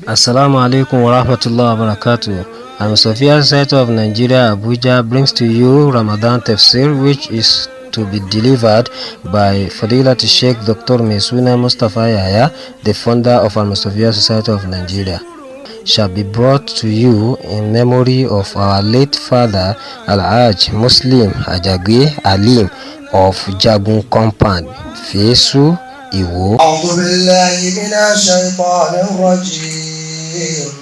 Assalamu alaikum wa rahmatullahi wa barakatuh. Al-Mustofiyyah Society of Nigeria, Abuja brings to you Ramadhan Tafseer, which is to be delivered by Fadilat Sheikh Dr. Mesuna al-Mustofiyyah, the founder of Al-Mustofiyyah Society of Nigeria. Shall be brought to you in memory of our late father Al-Hajj Muslim Ajagwe Alim of Jagun Compound, Fesu, Iwo. أعوذ بالله من الشيطان الرجيم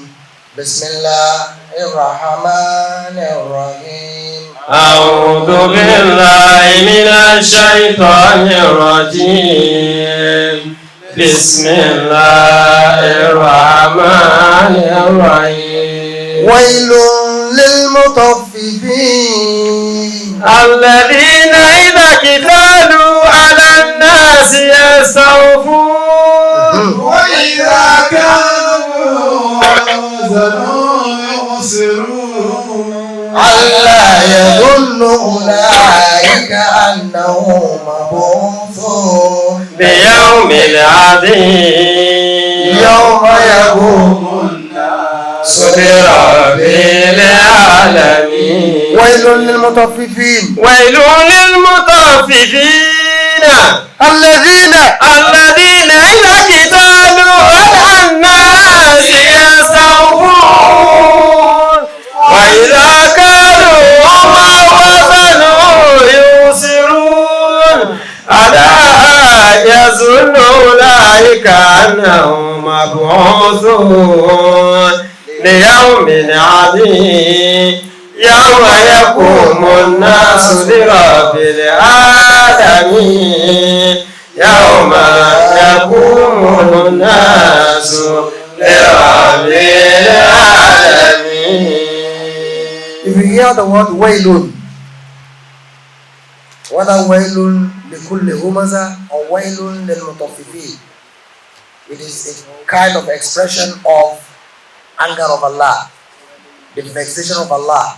بسم الله الرحمن الرحيم أعوذ بالله من الشيطان الرجيم بسم الله الرحمن الرحيم ويل للمطففين الذين إذا اكتالوا على الناس يستوفون وإذا كانوا وزنوا يخسرون ألا يظن أولئك أنهم مبعوثون بيوم عظيم يوم يقوم لرب العالمين ويل للمطففين ويل للمطففين الذين إذا اكتالوا على الناس يستوفون وإذا كانوا وزنوا يوسرون ألا يظن أولئك أنهم مبعوثون ليوم عظيم يوم يقوم الناس لرب العالمين يوم يقوم الناس لرب العالمين. If you hear the word wailun, whether wailun likulli humaza or wailun lilmutaffifin, it is a kind of expression of anger of Allah, the vexation of Allah,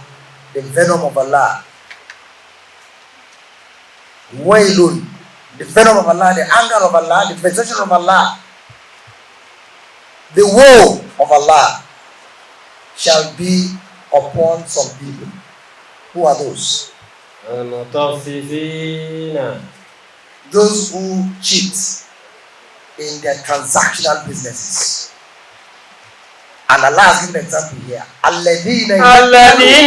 the venom of Allah. Wailun, the venom of Allah, the anger of Allah, the vexation of Allah, the woe of Allah shall be upon some people. Who are those? المطففين Those who cheat in their transactional businesses. And Allah has given an example here. الذين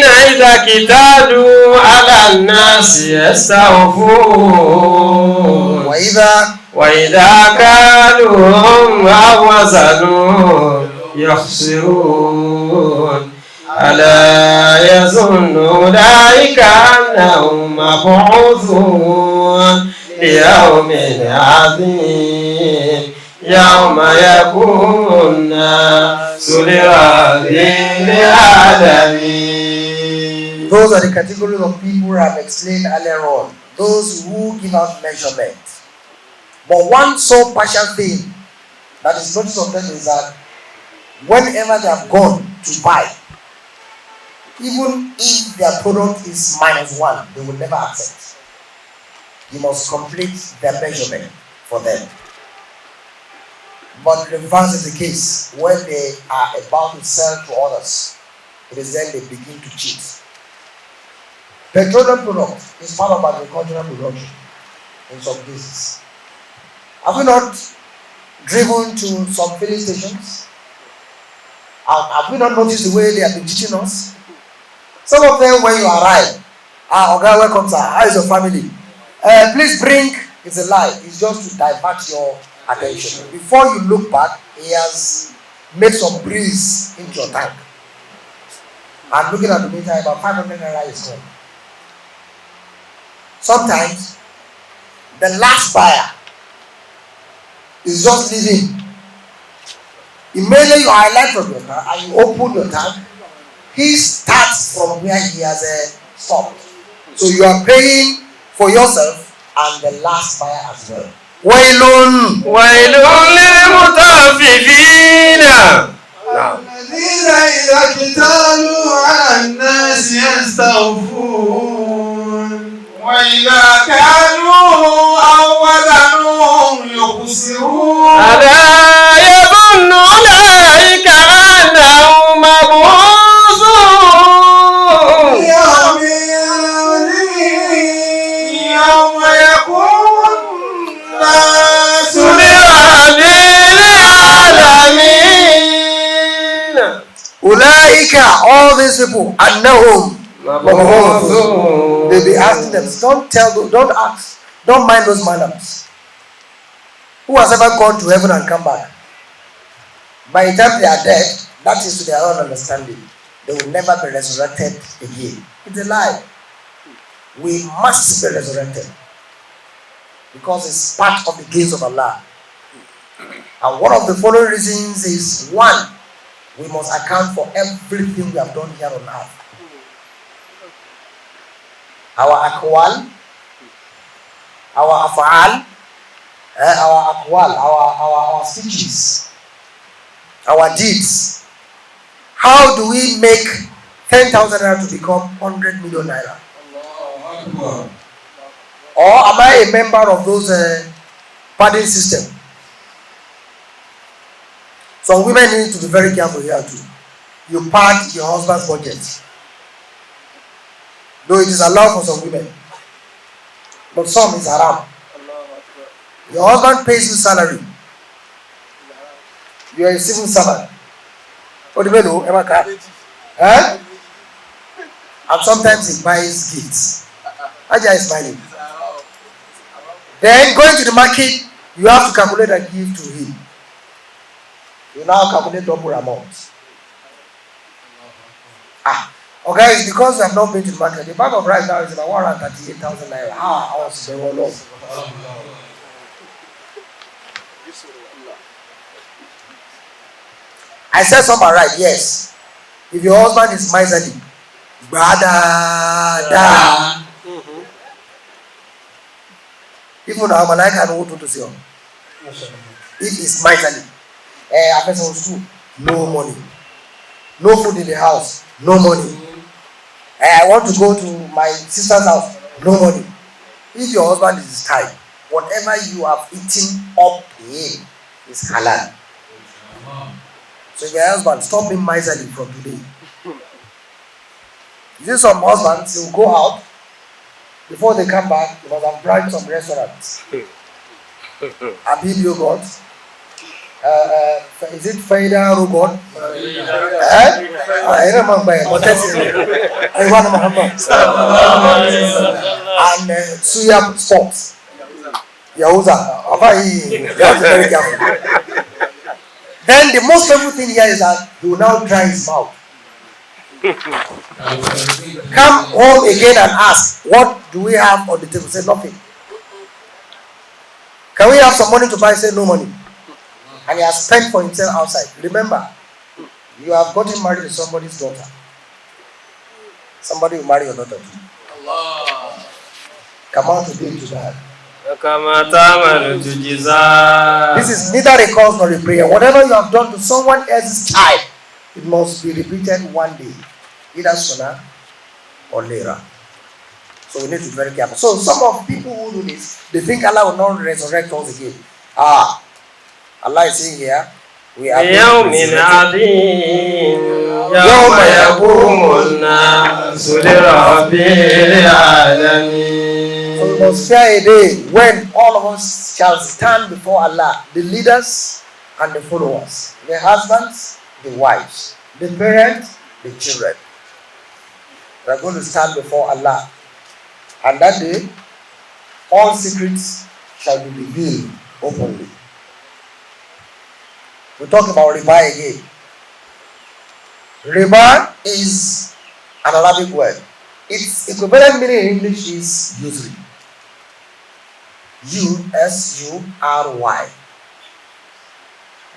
إذا اكتالوا على الناس يستوفون وإذا كالوهم أو وزنوا يخسرون ألا يظن أولئك أنهم مبعوثون ليوم عظيم يوم يقوم الناس لرب العالمين. Those are the categories of people who have explained earlier on. Those who give out measurement. But one so partial thing that is noticed of them is that whenever they have gone to buy, even if their product is -1, they will never accept. You must complete their measurement for them. But the reverse is the case. When they are about to sell to others, it is then they begin to cheat. Petroleum product is part of agricultural production in some cases. Have we not driven to some filling stations? Have we not noticed the way they have been teaching us? Some of them, when you arrive, okay, welcome sir, how is your family? Please bring, it's a lie, it's just to divert your attention. Before you look back, he has made some breeze into your tank. And looking at the meter, about 500 naira is gone. Sometimes, the last buyer is just leaving. Immediately you highlight from your car and you open your tank, he starts from where he has stopped. So you are paying for yourself and the last buyer as well. Wailun للمطففين الذين إذا اكتالوا على الناس يستوفون وإذا كانوا أو وزنوا يخسرون ألا يظن أولئك all these people, unknown, مبعوثون. they'll be asking them, don't ask, don't mind those madams. Who has ever gone to heaven and come back? By the time they are dead, that is to their own understanding. They will never be resurrected again. It's a lie. We must be resurrected because it's part of the gates of Allah. And one of the following reasons is: one, we must account for everything we have done here on earth. Our aqwal, our af'al, our speeches, our deeds. How do we make 10,000 naira to become 100 million naira? Or am I a member of those padding system? So women need to be very careful here too. You pad your husband's budget. Though it is allowed for some women, but some is haram. Your husband pays you salary. You are a civil servant. What do you know? Huh? And sometimes he buys gifts. Aja is smiling. Then going to the market, you have to calculate and give to him. You now calculate double amount. Okay, it's because we have not been to the market. The bag of rice now is about 138,000 naira. I was very low. I said some are right, yes. If your husband is miserly, brother, even our malaika know what to say. If it's miserly, a person was too, no money, no food in the house, no money. I want to go to my sister's house, no money. If your husband is tired, whatever you have eaten up him is halal. So your husband, stop being miserly from today. You see some husbands, they will go out, before they come back, they must have bribed some restaurants. Abib yogurt. Is it Faida Rugon? I remember and Suya Sports. Yahuza. Very careful. Then the most painful thing here is that he will now dry his mouth. Come home again and ask, what do we have on the table? Say nothing. Can we have some money to buy? Say no money. And he has spent for himself outside. Remember, you have gotten married to somebody's daughter. Somebody will marry your daughter too. Come on today to that. This is neither a cause nor a prayer. Whatever you have done to someone else's child, it must be repeated one day, either sooner or later. So we need to be very careful. So some of people who do this, they think Allah will not resurrect us again. Allah is saying here, we are يوم عظيم يوم يقوم الناس لرب العالمين. So we must fear a day when all of us shall stand before Allah, the leaders and the followers, the husbands, the wives, the parents, the children. We are going to stand before Allah, and that day all secrets shall be revealed openly. We talk about riba again. Riba is an Arabic word. Its equivalent meaning in English is usury. U-S-U-R-Y.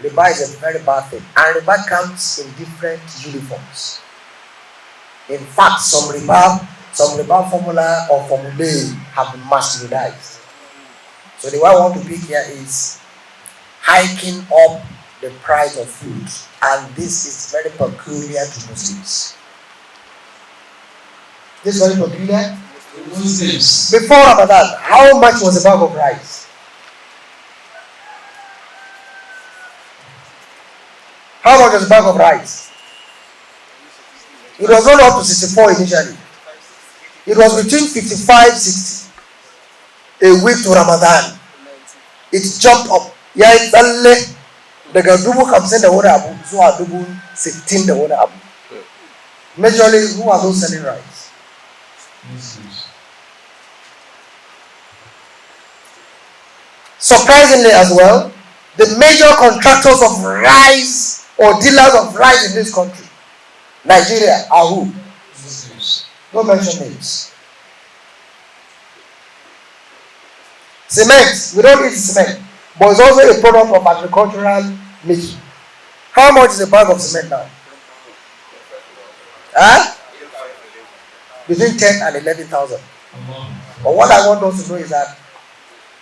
Riba is a very bad thing. And riba comes in different uniforms. In fact, some riba formula or formulae have been masculinized. So the one I want to pick here is hiking up the price of food, and this is very peculiar to Muslims. This is very peculiar to Muslims. Before Ramadan, how much was a bag of rice? How much was a bag of rice? It was not up to 64 initially. It was between 55-60. A week to Ramadan, it jumped up. Yeah, it's daga 50,000 da wani abu zuwa 60,000 da wani abu. Majorly, who are those selling rice? Surprisingly as well, the major contractors of rice or dealers of rice in this country, Nigeria, are who? Don't mention names. Cement, we don't eat cement, but it's also a product of agricultural making. How much is a bag of cement now? Huh? Between 10 and 11,000. But what I want us to know is that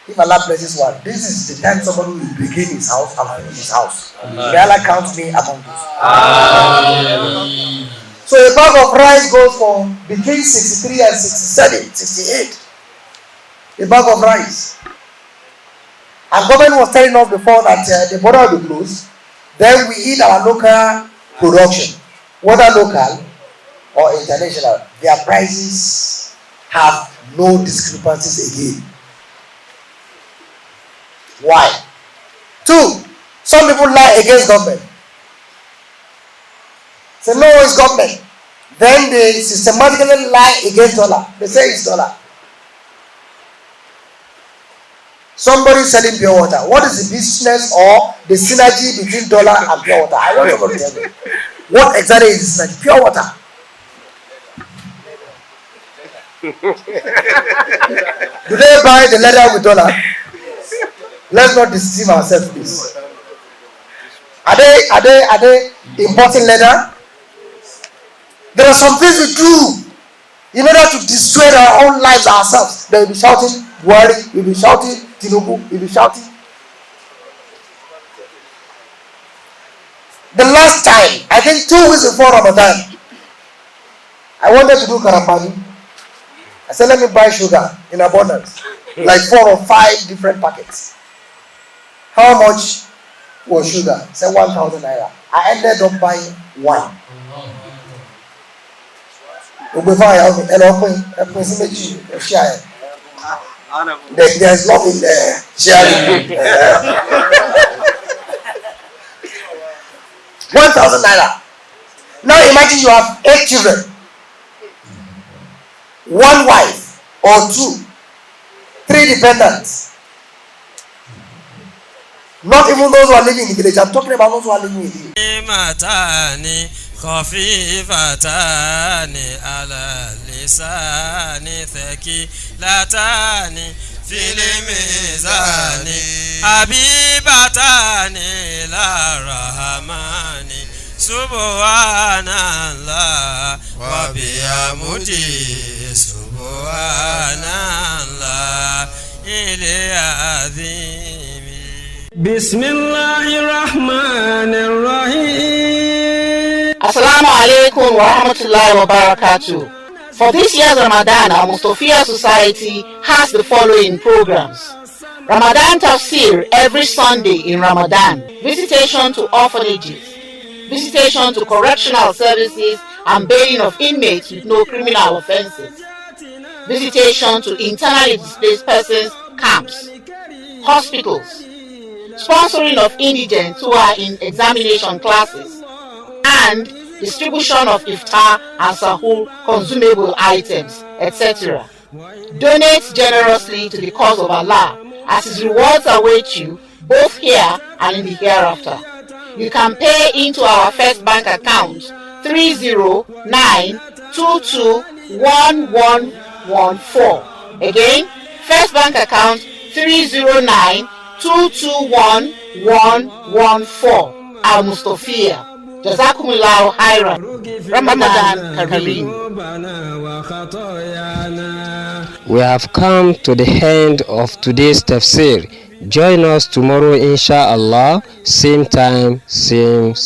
if Allah blesses one, this is the time somebody will begin his house and finish his house. May Allah count me among those. So a bag of rice goes for between 63 and 67, 68. A bag of rice. And government was telling us before that the border will be closed. Then we eat our local production, whether local or international. Their prices have no discrepancies again. Why? 2, some people lie against government. Say no, it's government. Then they systematically lie against dollar. They say it's dollar. Somebody selling pure water. What is the business or the synergy between dollar and pure water? I want somebody to tell me. What exactly is the synergy? Pure water. Do they buy the leather with dollar? Let's not deceive ourselves, please. Are they importing leather? There are some things we do in order to destroy our own lives ourselves. They will be shouting, Buhari, we'll be shouting, Tinubu, we'll be shouting. The last time, I think 2 weeks before Ramadan, I wanted to do karambani. I said, let me buy sugar in abundance, like 4 or 5 different packets. How much was sugar? Say 1,000 naira. I ended up buying 1. There's love in there. Sharing. 1,000 naira. Now imagine you have 8 children, 1 wife or 2, 3 dependents. Not even those who are living in the village. I'm talking about those who are living in the village. خفيفتان على اللسان ثقيلتان في الميزان حبيبتان إلى الرحمن سبحان الله وبحمده سبحان الله العظيم بسم الله الرحمن الرحيم. Assalamu alaikum wa rahmatullahi wa barakatuh. For this year's Ramadan, al-Mustofiyyah Society has the following programs. Ramadhan Tafseer every Sunday in Ramadan. Visitation to orphanages. Visitation to correctional services and bailing of inmates with no criminal offenses. Visitation to internally displaced persons camps. Hospitals. Sponsoring of indigents who are in examination classes. And distribution of iftar and sahur consumable items, etc. Donate generously to the cause of Allah, as His rewards await you both here and in the hereafter. You can pay into our First Bank account 309221114. Again, First Bank account 309221114. al-mustofiyyah. Jazakumullahu khairan. Ramadan Kareem. We have come to the end of today's tafsir. Join us tomorrow inshallah, same time, same